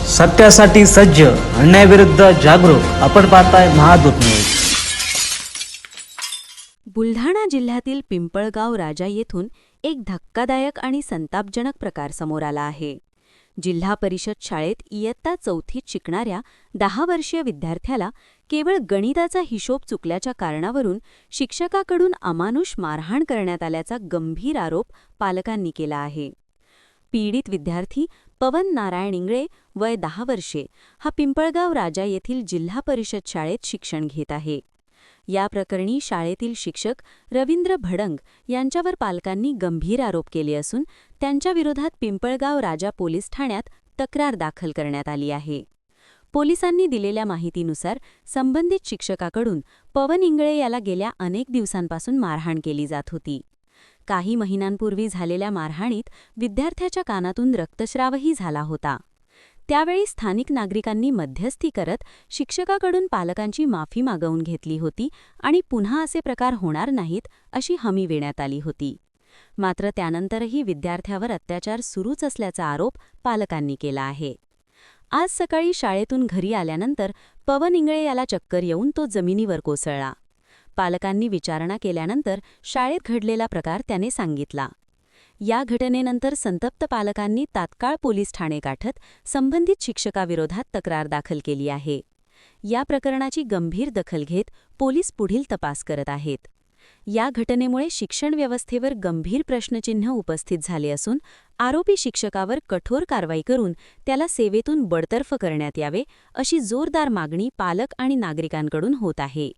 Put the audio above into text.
सत्यासाठी सज्ज, अन्यायाविरुद्ध जागरूक. आपण पाहताय महादूत न्यूज. बुलढाणा जिल्ह्यातील पिंपळगाव राजा येथून एक धक्कादायक आणि संतापजनक प्रकार समोर आला आहे. जिल्हा परिषद शाळेत इयत्ता 4थीत शिकणाऱ्या 10 वर्षीय विद्यार्थ्याला केवळ गणिताचा हिशोब चुकल्याच्या कारणावरून शिक्षकाकडून अमानुष मारहाण करण्यात आल्याचा गंभीर आरोप पालकांनी केला आहे. पीडित विद्यार्थी पवन नारायण इंगळे वय 10 वर्षे हा पिंपळगाव राजा येथील जिल्हा परिषद शाळेत शिक्षण घेत आहे. या प्रकरणी शाळेतील शिक्षक रवींद्र भडंग यांच्यावर पालकांनी गंभीर आरोप केले असून त्यांच्या विरोधात पिंपळगाव राजा पोलीस ठाण्यात तक्रार दाखल करण्यात आली आहे. पोलिसांनी दिलेल्या माहितीनुसार संबंधित शिक्षकाकडून पवन इंगळे याला गेल्या अनेक दिवसांपासून मारहाण केली जात होती. काही महिन्यांपूर्वी झालेल्या मारहाणीत विद्यार्थ्याच्या कानातून रक्तस्रावही झाला होता. त्यावेळी स्थानिक नागरिकांनी मध्यस्थी करत शिक्षकाकडून पालकांची माफी मागवून घेतली होती आणि पुन्हा असे प्रकार होणार नाहीत अशी हमी देण्यात आली होती. मात्र त्यानंतरही विद्यार्थ्यावर अत्याचार सुरूच असल्याचा आरोप पालकांनी केला आहे. आज सकाळी शाळेतून घरी आल्यानंतर पवन इंगळे याला चक्कर येऊन तो जमिनीवर कोसळला. पालकांनी विचारणा केल्यानंतर शाळेत घडलेला प्रकार त्याने सांगितला. या घटनेनंतर संतप्त पालकांनी तात्काळ पोलीस ठाणे गाठत संबंधित शिक्षकाविरोधात तक्रार दाखल केली आहे. या प्रकरणाची गंभीर दखल घेत पोलीस पुढील तपास करत आहेत. या घटनेमुळे शिक्षण व्यवस्थेवर गंभीर प्रश्नचिन्ह उपस्थित झाले असून आरोपी शिक्षकावर कठोर कारवाई करून त्याला सेवेतून बडतर्फ करण्यात यावे अशी जोरदार मागणी पालक आणि नागरिकांकडून होत आहे.